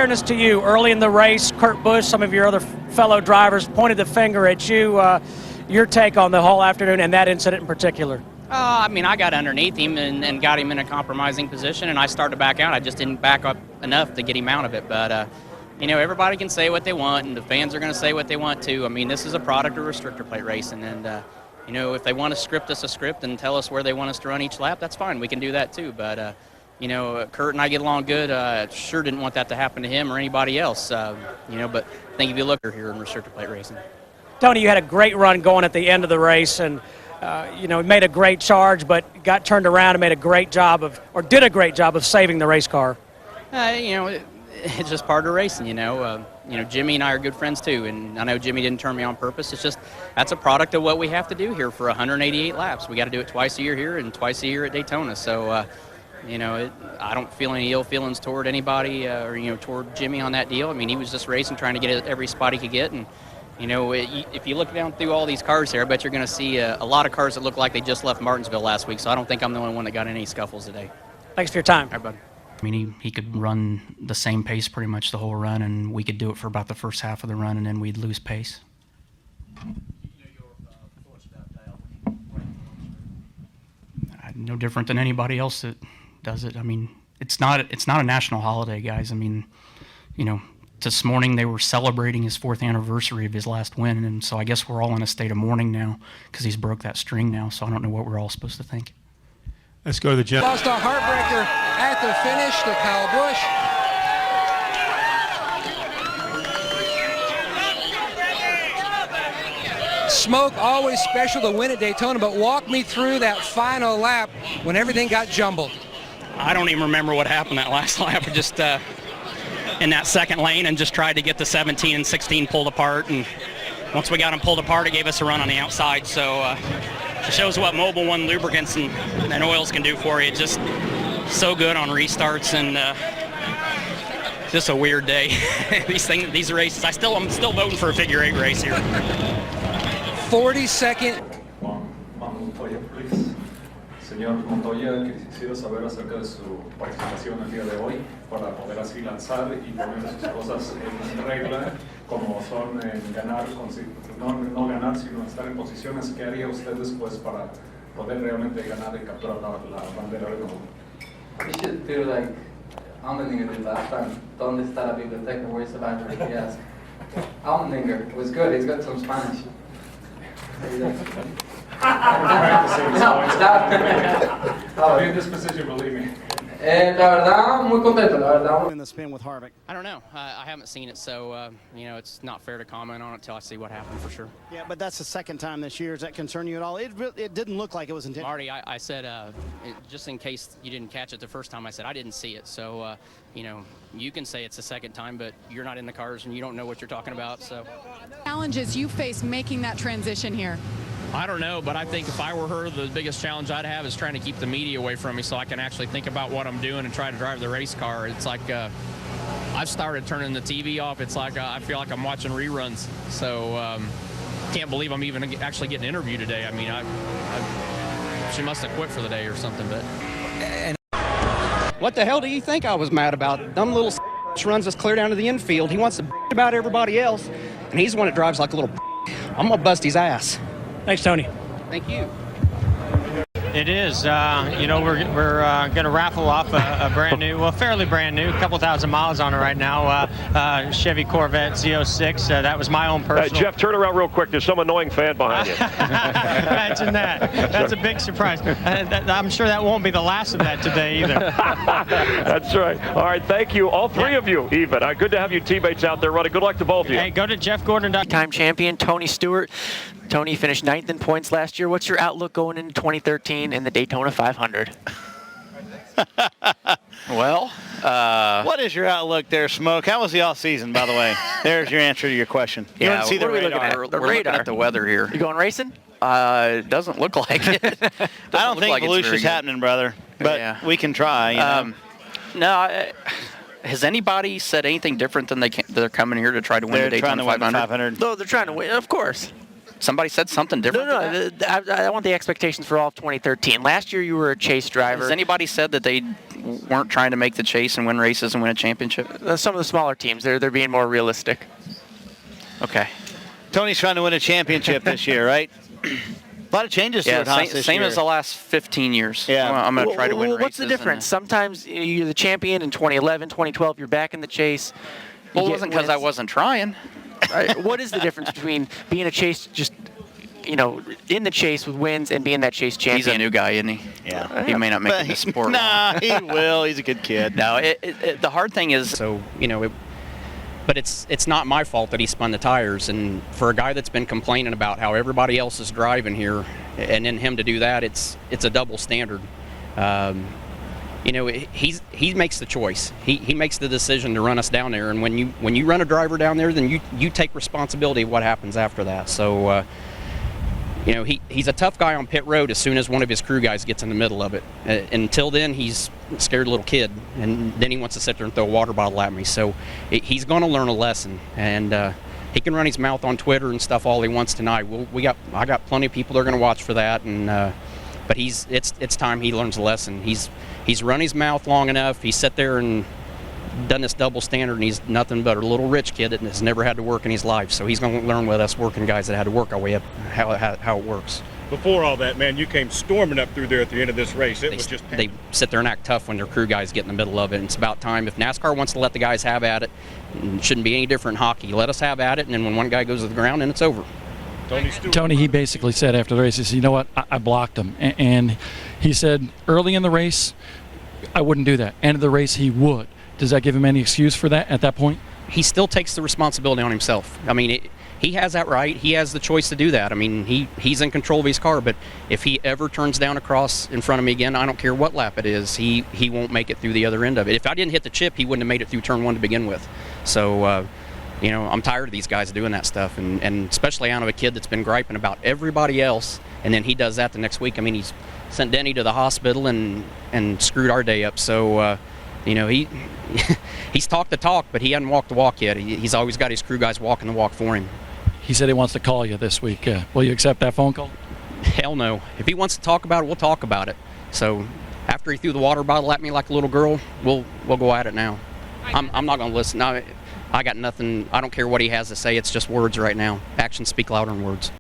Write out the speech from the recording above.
Fairness to you, early in the race, Kurt Busch, some of your other fellow drivers pointed the finger at you. Your take on the whole afternoon and that incident in particular? I mean, I got underneath him and got him in a compromising position, and I started to back out. I just didn't back up enough to get him out of it. But, everybody can say what they want, and the fans are going to say what they want too. I mean, this is a product of restrictor plate racing, and, if they want to script us a script and tell us where they want us to run each lap, that's fine. We can do that too. But, Kurt and I get along good. Sure didn't want that to happen to him or anybody else, but I think if you look here in restrictor plate racing. Tony, you had a great run going at the end of the race, and made a great charge, but got turned around and did a great job of saving the race car. It's just part of racing. Jimmy and I are good friends too, and I know Jimmy didn't turn me on purpose. It's just that's a product of what we have to do here for 188 laps. We got to do it twice a year here and twice a year at Daytona. So. I don't feel any ill feelings toward anybody or toward Jimmy on that deal. I mean, he was just racing, trying to get every spot he could get. And, if you look down through all these cars here, I bet you're going to see a lot of cars that look like they just left Martinsville last week. So I don't think I'm the only one that got any scuffles today. Thanks for your time. All right, buddy. I mean, he could run the same pace pretty much the whole run, and we could do it for about the first half of the run, and then we'd lose pace. No different than anybody else that does it. I mean, it's not a national holiday, guys. I mean, this morning they were celebrating his 4th anniversary of his last win, and so I guess we're all in a state of mourning now because he's broke that string now, so I don't know what we're all supposed to think. Let's go to the jet. Lost a heartbreaker at the finish to Kyle Busch. Smoke, always special to win at Daytona, but walk me through that final lap when everything got jumbled. I don't even remember what happened that last lap. We just in that second lane and just tried to get the 17 and 16 pulled apart. And once we got them pulled apart, it gave us a run on the outside. So it shows what Mobil 1 lubricants and oils can do for you. Just so good on restarts and just a weird day. These races, I'm still voting for a figure 8 race here. 42nd. Señor Montoya, quisiera saber acerca de su participación el día de hoy para poder así lanzar y poner sus cosas en regla, como son ganar, no ganar, sino estar en posiciones. ¿Qué haría usted después para poder realmente ganar y capturar la bandera de nuevo? We should do like Allmendinger did last time. ¿Dónde está la biblioteca? Where's the library? He asked. Allmendinger was good. He's got some Spanish. In this position, believe me. La verdad, muy contento, la verdad. In the spin with Harvick. I don't know. I haven't seen it, so it's not fair to comment on it until I see what happened for sure. Yeah, but that's the second time this year. Does that concern you at all? It didn't look like it was intended. Marty, I said, just in case you didn't catch it the first time, I said I didn't see it. So, you can say it's the second time, but you're not in the cars and you don't know what you're talking about. So, challenges you face making that transition here? I don't know, but I think if I were her, the biggest challenge I'd have is trying to keep the media away from me so I can actually think about what I'm doing and try to drive the race car. It's like I've started turning the TV off. It's like I feel like I'm watching reruns. So can't believe I'm even actually getting an interview today. I mean, she must have quit for the day or something. But what the hell do you think I was mad about? Dumb little runs us clear down to the infield. He wants to about everybody else, and he's the one that drives like a little. I'm gonna bust his ass. Thanks, Tony. thank you. It is. We're going to raffle off a brand new, well, fairly brand new, a couple thousand miles on it right now, Chevy Corvette Z06. That was my own personal. Jeff, turn around real quick. There's some annoying fan behind you. Imagine that. That's a big surprise. I'm sure that won't be the last of that today either. That's right. All right, thank you, all three of you, even. Good to have you teammates out there running. Good luck to both of you. Hey, go to jeffgordon.com. Time champion Tony Stewart. Tony finished 9th in points last year. What's your outlook going into 2013 in the Daytona 500? Well, what is your outlook there, Smoke? How was the off season, by the way? There's your answer to your question. You want to see the radar? We're looking at the weather here. You going racing? It doesn't look like it. I don't think Volusia's happening, brother. But yeah, we can try. No. Has anybody said anything different than they're coming here to try to win the Daytona 500? No, they're trying to win, of course. Somebody said something different? No, I want the expectations for all of 2013. Last year you were a chase driver. Has anybody said that they weren't trying to make the chase and win races and win a championship? Some of the smaller teams, they're being more realistic. Okay. Tony's trying to win a championship this year, right? A lot of changes to it, Haas, this same year. as the last 15 years. Yeah. I'm going to try to win races. What's the difference? Sometimes you're the champion in 2011, 2012, you're back in the chase. Well, it wasn't because I wasn't trying. Right. What is the difference between being a chase, just, in the chase with wins and being that chase champion? He's a new guy, isn't he? Yeah. He may not make it in the sport. Nah, he will. He's a good kid. No, the hard thing is, but it's not my fault that he spun the tires. And for a guy that's been complaining about how everybody else is driving here, and then him to do that, it's a double standard. He makes the choice. He makes the decision to run us down there. And when you run a driver down there, then you take responsibility of what happens after that. So. He's a tough guy on pit road as soon as one of his crew guys gets in the middle of it. Until then, he's a scared little kid, and then he wants to sit there and throw a water bottle at me. So he's going to learn a lesson, and he can run his mouth on Twitter and stuff all he wants tonight. I got plenty of people that are going to watch for that, and but it's time he learns a lesson. He's run his mouth long enough. He's sat there and done this double standard, and he's nothing but a little rich kid that has never had to work in his life. So he's going to learn with us working guys that had to work our way up how it works. Before all that, man, you came storming up through there at the end of this race. They sit there and act tough when their crew guys get in the middle of it. And it's about time. If NASCAR wants to let the guys have at it, it shouldn't be any different in hockey. Let us have at it, and then when one guy goes to the ground, then it's over. Tony, he basically said after the race, he said, you know what, I blocked him. And he said early in the race, I wouldn't do that. End of the race, he would. Does that give him any excuse for that at that point? He still takes the responsibility on himself. I mean, he has that right. He has the choice to do that. I mean, he's in control of his car, but if he ever turns down a cross in front of me again, I don't care what lap it is, he won't make it through the other end of it. If I didn't hit the chip, he wouldn't have made it through turn one to begin with. So, I'm tired of these guys doing that stuff, and especially out of a kid that's been griping about everybody else, and then he does that the next week. I mean, he's sent Denny to the hospital and screwed our day up. So, he's talked the talk, but he hasn't walked the walk yet. He's always got his crew guys walking the walk for him. He said he wants to call you this week. Will you accept that phone call? Hell no. If he wants to talk about it, we'll talk about it. So after he threw the water bottle at me like a little girl, we'll go at it now. I'm not going to listen. I got nothing. I don't care what he has to say. It's just words right now. Actions speak louder than words.